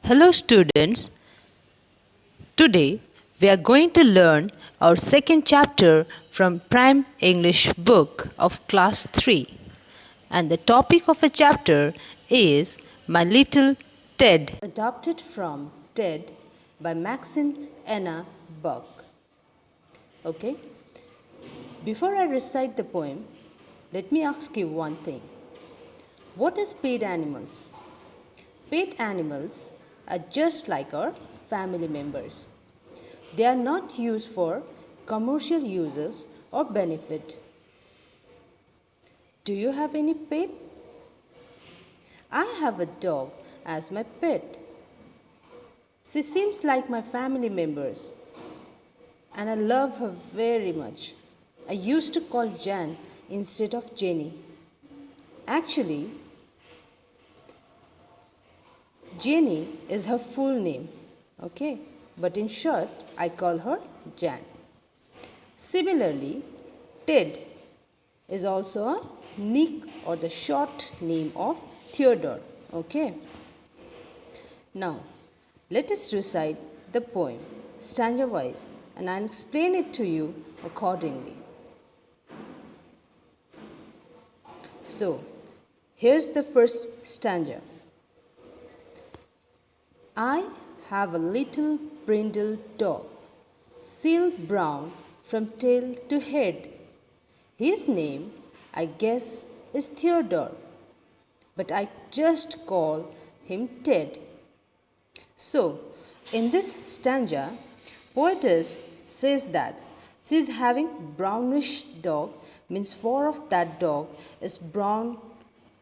Hello students, today we are going to learn our second chapter from Prime English book of class 3, and the topic of the chapter is My Little Ted, adapted from Ted by Maxine Anna Buck. Okay, before I recite the poem, let me ask you one thing. What is paid animals? Pet animals are just like our family members. They are not used for commercial uses or benefit. Do you have any pet? I have a dog as my pet. She seems like my family members and I love her very much. I used to call Jan instead of Jenny. Actually, Jenny is her full name, okay? But in short, I call her Jan. Similarly, Ted is also a nick or the short name of Theodore, okay? Now, let us recite the poem stanza-wise and I'll explain it to you accordingly. So, here's the first stanza. I have a little brindle dog, seal brown from tail to head. His name, I guess, is Theodore, but I just call him Ted. So, in this stanza, poetess says that she is having brownish dog, means fur of that dog is brown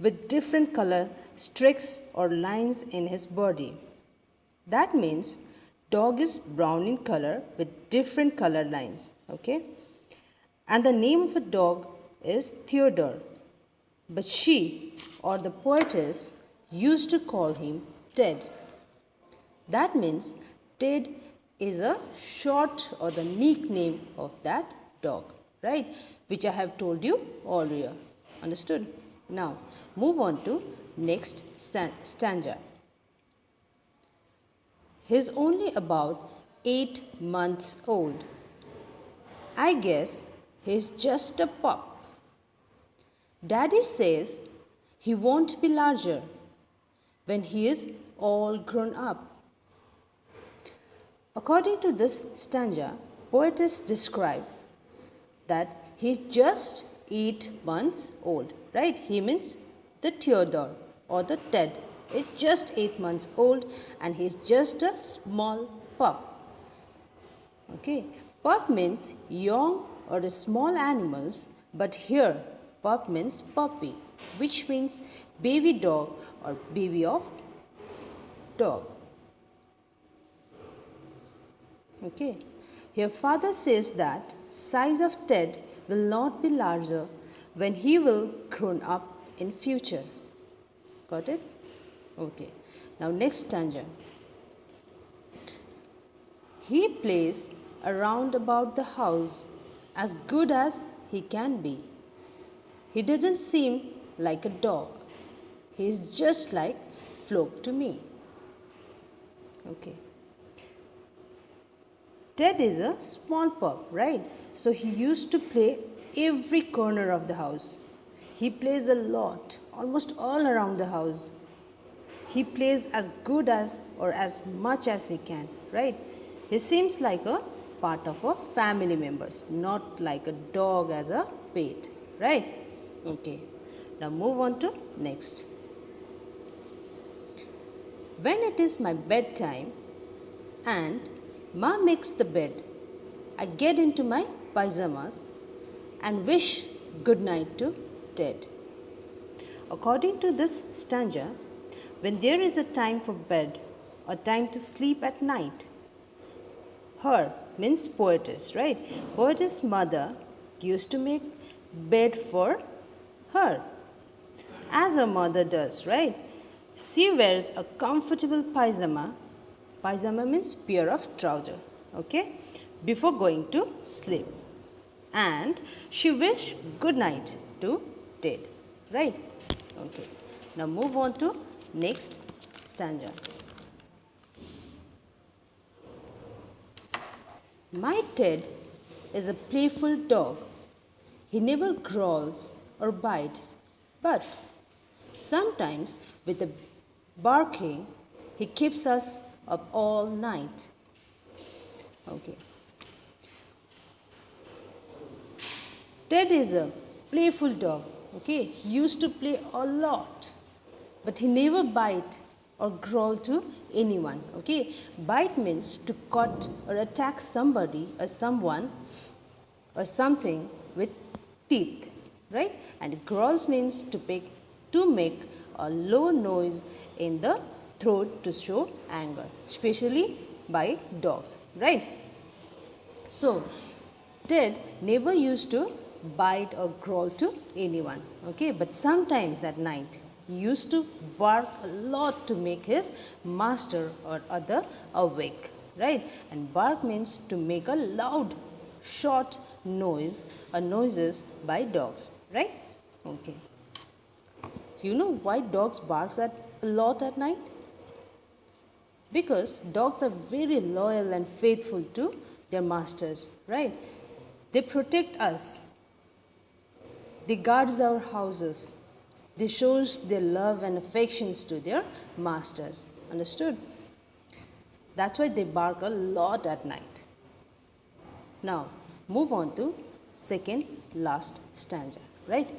with different color streaks or lines in his body. That means dog is brown in color with different color lines, okay? And the name of a dog is Theodore. But she or the poetess used to call him Ted. That means Ted is a short or the nickname of that dog, right? Which I have told you earlier. Understood? Now, move on to next stanza. He's only about 8 months old. I guess he's just a pup. Daddy says he won't be larger when he is all grown up. According to this stanza, poetess described that he's just 8 months old, right? He means the Theodore or the Ted is just 8 months old and he's just a small pup. Okay, pup means young or the small animals, but here pup means puppy, which means baby dog or baby of dog. Okay, here father says that size of Ted will not be larger when he will grown up in future. Got it? Okay, now next stanza. He plays around about the house as good as he can be. He doesn't seem like a dog. He is just like Flock to me. Okay. Ted is a small pup, right? So he used to play every corner of the house. He plays a lot, almost all around the house. He plays as good as or as much as he can, right? He seems like a part of a family members, not like a dog as a pet, right? Okay, now move on to next. When it is my bedtime and Ma makes the bed, I get into my pyjamas and wish good night to Ted. According to this stanza, when there is a time for bed or time to sleep at night, her means poetess, right? Poetess mother used to make bed for her, as her mother does, right? She wears a comfortable pyjama. Pyjama means pair of trouser, okay? Before going to sleep. And she wished good night to Ted, right? Okay. Now move on to next stanza. My Ted is a playful dog. He never growls or bites, but sometimes with a barking, he keeps us up all night. Okay. Ted is a playful dog. Okay, he used to play a lot, but he never bite or growl to anyone. Okay, bite means to cut or attack somebody or someone or something with teeth, right? And growls means to make a low noise in the throat to show anger, especially by dogs, right? So, Ted never used to bite or growl to anyone, okay? But sometimes at night, he used to bark a lot to make his master or other awake, right? And bark means to make a loud, short noise or noises by dogs, right? Okay. Do you know why dogs bark a lot at night? Because dogs are very loyal and faithful to their masters, right? They protect us. They guard our houses. They shows their love and affections to their masters. Understood? That's why they bark a lot at night. Now, move on to second last stanza, right?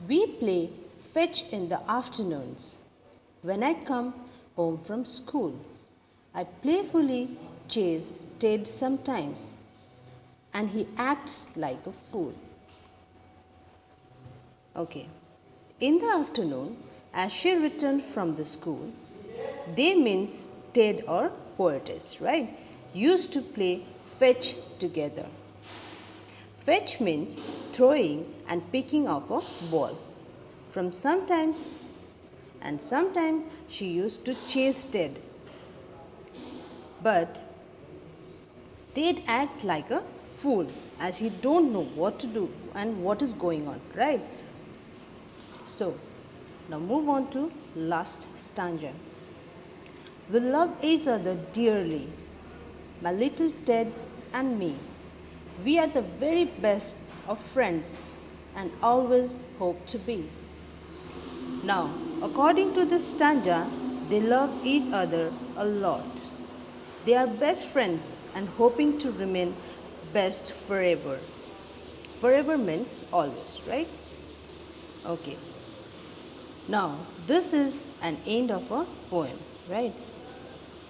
We play fetch in the afternoons. When I come home from school, I playfully chase Ted sometimes, and he acts like a fool. Okay. In the afternoon, as she returned from the school, they means Ted or poetess, right? Used to play fetch together. Fetch means throwing and picking up a ball. From sometimes and sometimes she used to chase Ted. But Ted act like a fool as he don't know what to do and what is going on, right? So, now move on to last stanza. We love each other dearly, my little Ted and me. We are the very best of friends and always hope to be. Now, according to this stanza, they love each other a lot. They are best friends and hoping to remain best forever. Forever means always, right? Okay. Now, this is an end of a poem, right?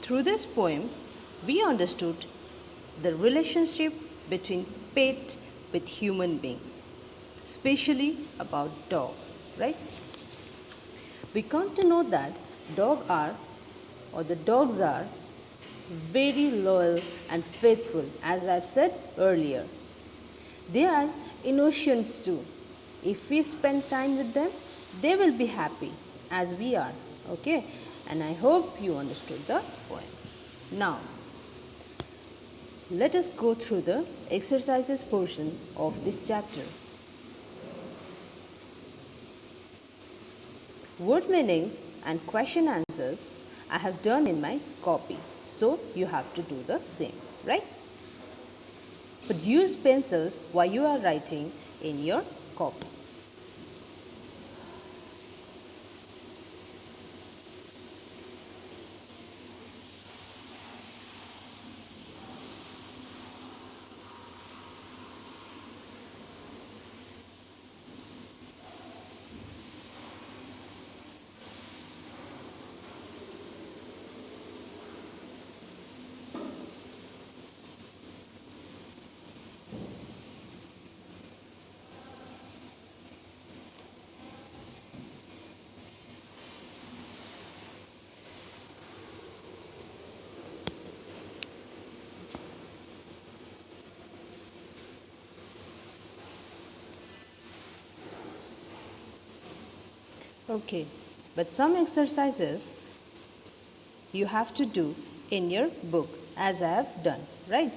Through this poem, we understood the relationship between pet with human being, especially about dog, right? We come to know that the dogs are very loyal and faithful, as I've said earlier. They are innocents too. If we spend time with them, they will be happy as we are. Okay? And I hope you understood the point. Now, let us go through the exercises portion of this chapter. Word meanings and question answers I have done in my copy. So you have to do the same, right? But use pencils while you are writing in your copy. Okay, but some exercises you have to do in your book as I have done, right?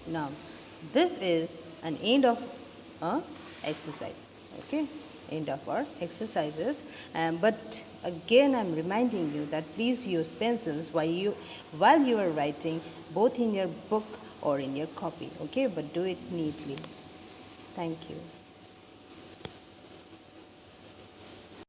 Now, this is an end of exercises. Okay, end of our exercises. But again, I'm reminding you that please use pencils while you are writing, both in your book or in your copy. Okay, but do it neatly. Thank you.